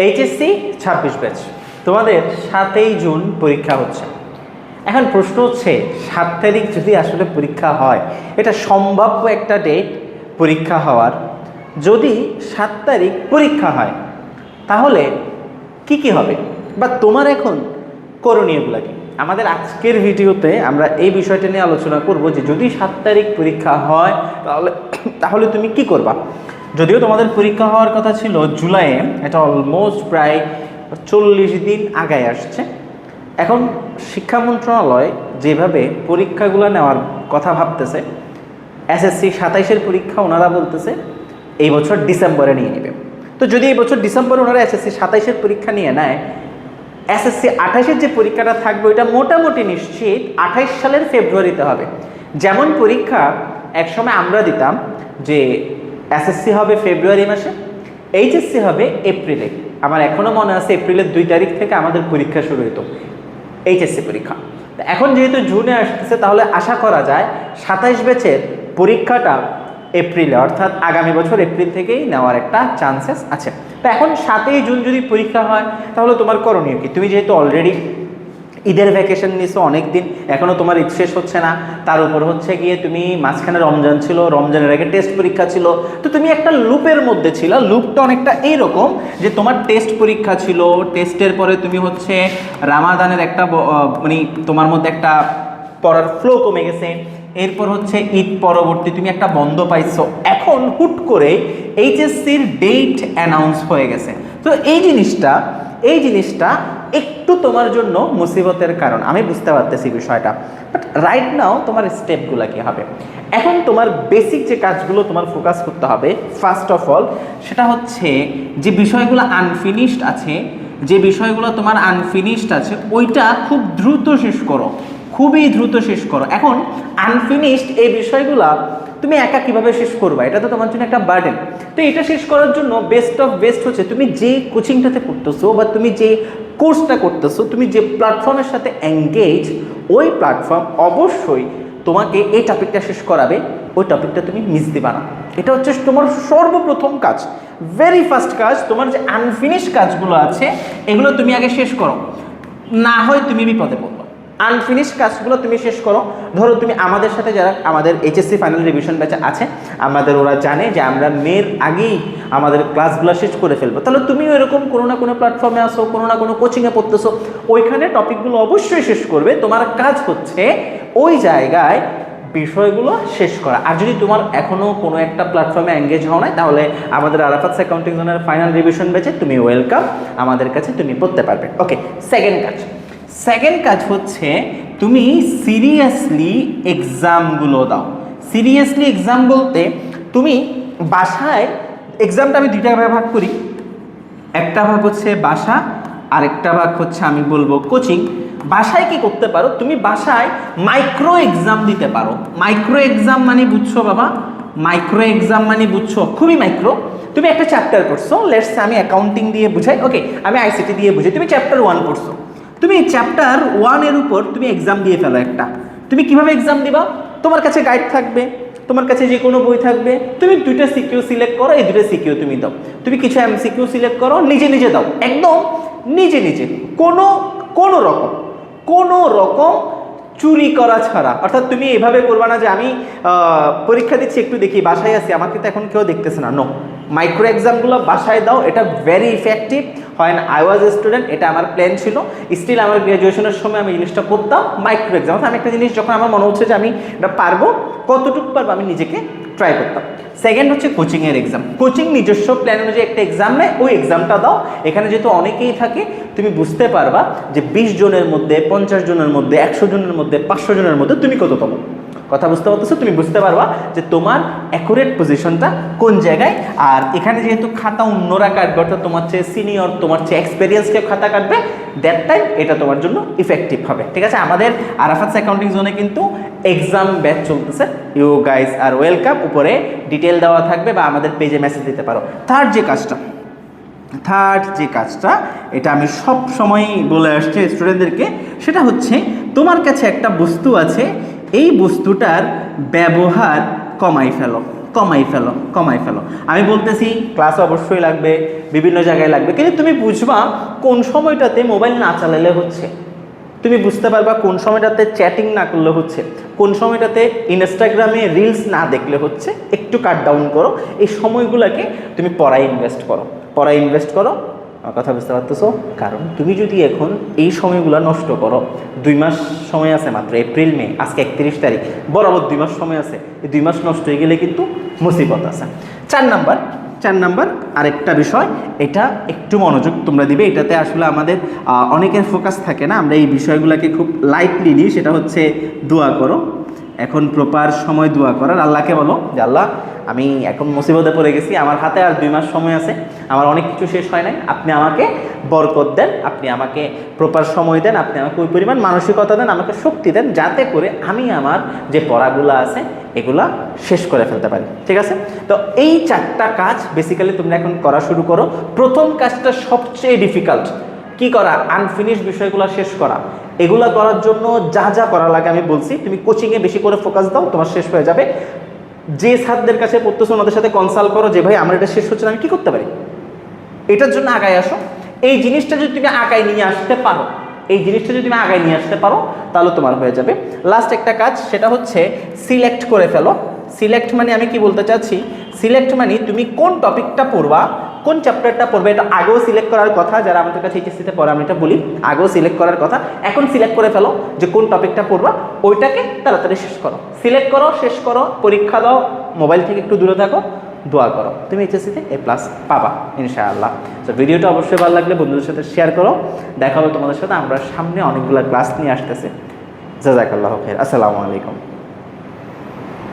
HSC 26 batch, তোমাদের 7ই June পরীক্ষা হচ্ছে। এখন প্রশ্ন হচ্ছে 7 তারিখ যদি আসলে পরীক্ষা হয়, এটা সম্ভাব্য একটা ডেট পরীক্ষা হওয়ার। যদি 7 তারিখ পরীক্ষা হয় তাহলে কি হবে, বা তোমার এখন করণীয়গুলো কি? আমাদের আজকের ভিডিওতে আমরা এই বিষয়টা নিয়ে আলোচনা করব যে যদি 7 তারিখ পরীক্ষা হয় তাহলে তুমি কি করবা। যদিও তোমাদের পরীক্ষা হওয়ার কথা ছিল জুলাইয়ে, এটা অলমোস্ট প্রায় 40 দিন আগায় আসছে। এখন শিক্ষা মন্ত্রণালয় যেভাবে পরীক্ষাগুলো নেওয়ার কথা ভাবতেছে, এসএসসি 27-এর পরীক্ষা ওনারা বলতেছে এই বছর ডিসেম্বরে নিয়ে নেবে। তো যদি এই বছর ডিসেম্বরে ওনারা এসএসসি 27-এর পরীক্ষা নিয়ে নেয়, এসএসসি 28-এর যে পরীক্ষাটা থাকবে ওইটা মোটামুটি নিশ্চিত 28 সালের ফেব্রুয়ারিতে হবে। যেমন পরীক্ষা একসময় আমরা দিতাম যে এসএসসি হবে ফেব্রুয়ারি মাসে, এইচএসসি হবে এপ্রিলে। আমার এখনও মনে আছে এপ্রিলের 2 তারিখ থেকে আমাদের পরীক্ষা শুরু হতো, এইচএসসি পরীক্ষা। এখন যেহেতু জুনে আসতেছে, তাহলে আশা করা যায় 27 ব্যাচের পরীক্ষাটা এপ্রিলে, অর্থাৎ আগামী বছর এপ্রিল থেকেই নেওয়ার একটা চান্সেস আছে। তো এখন 7ই জুন যদি পরীক্ষা হয় তাহলে তোমার করণীয় কি? তুমি যেহেতু অলরেডি ঈদের ভ্যাকেশন নিছো অনেক দিন, এখনও তোমার ঈদ শেষ হচ্ছে না, তার উপর হচ্ছে গিয়ে তুমি মাঝখানে রমজান ছিল, রমজানের আগে টেস্ট পরীক্ষা ছিল, তো তুমি একটা লুপের মধ্যে ছিল। লুপটা অনেকটা এইরকম যে তোমার টেস্ট পরীক্ষা ছিল, টেস্টের পরে তুমি হচ্ছে রামাদানের একটা মানে তোমার মধ্যে একটা পড়ার ফ্লো কমে গেছে, এরপর হচ্ছে ঈদ পরবর্তী তুমি একটা বন্ধ পাইছো, এখন হুট করে এইচএসসির ডেট অ্যানাউন্স হয়ে গেছে। তো এই জিনিসটা একটু তোমার জন্য মুসিবতের কারণ, আমি বুঝতে পারতেছি বিষয়টা। বাট রাইট নাও তোমার স্টেপগুলো কী হবে? এখন তোমার বেসিক যে কাজগুলো তোমার ফোকাস করতে হবে, ফার্স্ট অফ অল সেটা হচ্ছে যে বিষয়গুলো আনফিনিশড আছে, ওইটা খুব দ্রুত শেষ করো, খুবই দ্রুত শেষ করো। এখন আনফিনিশড এই বিষয়গুলো তুমি একা কিভাবে শেষ করবা, এটা তো তোমার জন্য একটা বার্ডেন। তো এটা শেষ করার জন্য বেস্ট অফ বেস্ট হচ্ছে তুমি যে কোচিংটাতে করতেছো বা তুমি যে কোর্সটা করতেছো, তুমি যে প্ল্যাটফর্মের সাথে এঙ্গেজ, ওই প্ল্যাটফর্ম অবশ্যই তোমাকে এই টপিকটা শেষ করাবে, ওই টপিকটা তুমি মিস দিবা না। এটা হচ্ছে তোমার সর্বপ্রথম কাজ, ভেরি ফার্স্ট কাজ। তোমার যে আনফিনিশ কাজগুলো আছে এগুলো তুমি আগে শেষ করো, না হয় তুমি বিপদে পড়বে। আনফিনিশ কাজগুলো তুমি শেষ করো। ধরো তুমি আমাদের সাথে যারা আমাদের এইচএসসি ফাইনাল রিভিশন ব্যাচে আছে, আমাদের ওরা জানে যে আমরা মের আগেই আমাদের ক্লাসগুলো শেষ করে ফেলবো। তাহলে তুমিও এরকম কোনো না কোনো প্ল্যাটফর্মে আসো, কোনো না কোনো কোচিংয়ে পড়তেছো, ওইখানে টপিকগুলো অবশ্যই শেষ করবে। তোমার কাজ হচ্ছে ওই জায়গায় বিষয়গুলো শেষ করা। আর যদি তোমার এখনও কোনো একটা প্ল্যাটফর্মে এঙ্গেজ হও নাই, তাহলে আমাদের আরাফাত অ্যাকাউন্টিং জোনের ফাইনাল রিভিশন ব্যাচে তুমি ওয়েলকাম, আমাদের কাছে তুমি পড়তে পারবে। ওকে, সেকেন্ড কাজ হচ্ছে তুমি সিরিয়াসলি এক্সামগুলো দাও। সিরিয়াসলি এক্সাম বলতে তুমি বাসায় এক্সামটা আমি 2টা ভাগ করি, একটা ভাগ হচ্ছে বাসা, আরেকটা ভাগ হচ্ছে আমি বলবো কোচিং। বাসায় কি করতে পারো, তুমি বাসায় মাইক্রো এক্সাম দিতে পারো। মাইক্রো এক্সাম মানে বুঝছো বাবা, মাইক্রো এক্সাম মানে বুঝছো খুবই মাইক্রো। তুমি একটা চ্যাপ্টার করছো, লেটস আমি অ্যাকাউন্টিং দিয়ে বুঝাই, ওকে আমি আইসিটি দিয়ে বুঝাই। তুমি চ্যাপ্টার 1 করছো, তুমি চ্যাপ্টার 1-এর উপর তুমি এক্সাম দিয়ে ফেলো একটা। তুমি কিভাবে এক্সাম দিবা? তোমার কাছে গাইড থাকবে, তোমার কাছে যে কোনো বই থাকবে, তুমি 2টা সিকিউ সিলেক্ট করো, এই 2টা সিকিউ তুমি দাও। তুমি কিছু এমসিকিউ সিলেক্ট করো, নিজে দাও, একদম নিজে কোনো রকম চুরি করা ছাড়া। অর্থাৎ তুমি এভাবে করবা না যে আমি পরীক্ষা দিচ্ছি একটু দেখি, বাসায় আছি, আমাকে তো এখন কেউ দেখতেছে না। নো, মাইক্রো এক্সামগুলো বাসায় দাও, এটা ভেরি ইফেক্টিভ হয় না। আই ওয়াজ এ স্টুডেন্ট, এটা আমার প্ল্যান ছিল, স্টিল আমার গ্র্যাজুয়েশনের সময় আমি জিনিসটা করতাম মাইক্রো এক্সাম। আমি একটা জিনিস যখন আমার মনে হচ্ছে যে আমি এটা পারবো, কতটুকু পারবো আমি নিজেকে ট্রাই করতাম। সেকেন্ড হচ্ছে কোচিংয়ের এক্সাম। কোচিং নিজস্ব প্ল্যান অনুযায়ী একটা এক্সাম নেয়, ওই এক্সামটা দাও। এখানে যেহেতু অনেকেই থাকে, তুমি বুঝতে পারবা যে 20 জনের মধ্যে, 50 জনের মধ্যে, 100 জনের মধ্যে, 500 জনের মধ্যে তুমি কততম। কথা বুঝতে পারতেছো? তুমি বুঝতে পারবা যে তোমার অ্যাকুরেট পজিশনটা কোন জায়গায়। আর এখানে যেহেতু খাতা অন্যরা কাটবে, অর্থাৎ তোমার চেয়ে সিনিয়র, তোমার চেয়ে এক্সপিরিয়েন্সকে খাতা কাটবে, দ্যাট টাইম এটা তোমার জন্য ইফেক্টিভ হবে। ঠিক আছে, আমাদের আরাফাত অ্যাকাউন্টিং জোনে কিন্তু এক্সাম ব্যাচ চলতেছে, ইউ গাইস আর ওয়েলকাম। উপরে ডিটেল দেওয়া থাকবে বা আমাদের পেজে মেসেজ দিতে পারো। থার্ড যে কাজটা এটা আমি সব সময়ই বলে আসছি স্টুডেন্টদেরকে, সেটা হচ্ছে তোমার কাছে একটা বস্তু আছে, এই বস্তুটার ব্যবহার কমাই ফেলো। কমাই ফেলো। আমি বলতেছি ক্লাস অবশ্যই লাগবে, বিভিন্ন জায়গায় লাগবে, কিন্তু তুমি বুঝবা কোন সময়টাতে মোবাইল না চালালে হচ্ছে, তুমি বুঝতে পারবা কোন সময়টাতে চ্যাটিং না করলে হচ্ছে, কোন সময়টাতে ইনস্টাগ্রামে রিলস না দেখলে হচ্ছে। একটু কাট ডাউন করো, এই সময়গুলোকে তুমি পড়ায় ইনভেস্ট করো। আমার কথা বুঝতে পারতেছো? কারণ তুমি যদি এখন এই সময়গুলো নষ্ট করো, 2 মাস সময় আছে মাত্র, এপ্রিল মে, আজকে 31 তারিখ, বরাবর 2 মাস সময় আছে, এই 2 মাস নষ্ট হয়ে গেলে কিন্তু মুসিবত আছে। 4 নাম্বার আরেকটা বিষয়, এটা একটু মনোযোগ তোমরা দিবে, এটাতে আসলে আমাদের অনেকের ফোকাস থাকে না, আমরা এই বিষয়গুলোকে খুব লাইটলি নিই। সেটা হচ্ছে দোয়া করো। এখন প্রপার সময় দোয়া করার, আল্লাহকে বলো যে আল্লাহ আমি এখন মুসিবতে পড়ে গেছি, আমার হাতে আর 2 মাস সময় আছে, আমার অনেক কিছু শেষ হয় নাই, আপনি আমাকে বরকত দেন, আপনি আমাকে প্রপার সময় দেন, আপনি আমাকে ওই পরিমাণ মানসিকতা দেন, আমাকে শক্তি দেন, যাতে করে আমি আমার যে পড়াগুলো আছে এগুলা শেষ করে ফেলতে পারি। ঠিক আছে? তো এই 4টা কাজ বেসিক্যালি তোমরা এখন করা শুরু করো। প্রথম কাজটা সবচেয়ে ডিফিকাল্ট, কি করা? আনফিনিশ বিষয়গুলো শেষ করা। এগুলা করার জন্য যা যা করা লাগে আমি বলছি, তুমি কোচিংয়ে বেশি করে ফোকাস দাও, তোমার শেষ হয়ে যাবে। যে স্যারদের কাছে পড়তেছো ওনাদের সাথে কনসাল্ট করো যে ভাই আমার এটা শেষ হচ্ছে না, আমি কী করতে পারি, এটার জন্য আগায় আসো। এই জিনিসটা যদি তুমি আগায় নিয়ে আসতে পারো, তাহলে তোমার হয়ে যাবে। লাস্ট একটা কাজ, সেটা হচ্ছে সিলেক্ট করে ফেলো। সিলেক্ট মানে আমি কি বলতে চাচ্ছি, সিলেক্ট মানে তুমি কোন টপিকটা পড়বা, কোন চ্যাপ্টারটা পড়বে, এটা আগেও সিলেক্ট করার কথা। যারা আমাদের কাছে এইচএসসিতে পড়ে আমি এটা বলি, আগেও সিলেক্ট করার কথা। এখন সিলেক্ট করে ফেলো যে কোন টপিকটা পড়বা, ওইটাকে তাড়াতাড়ি শেষ করো। সিলেক্ট করো, শেষ করো, পরীক্ষা দাও, মোবাইল থেকে একটু দূরে থাকো, দোয়া করো, তুমি এইচএসসিতে A+ পাবা ইনশাআল্লাহ। তো ভিডিওটা অবশ্যই ভালো লাগলে বন্ধুদের সাথে শেয়ার করো। দেখা হবে তোমাদের সাথে, আমরা সামনে অনেকগুলো ক্লাস নিয়ে আসতেছি। জাযাকাল্লাহু খাইর। আসসালামু আলাইকুম।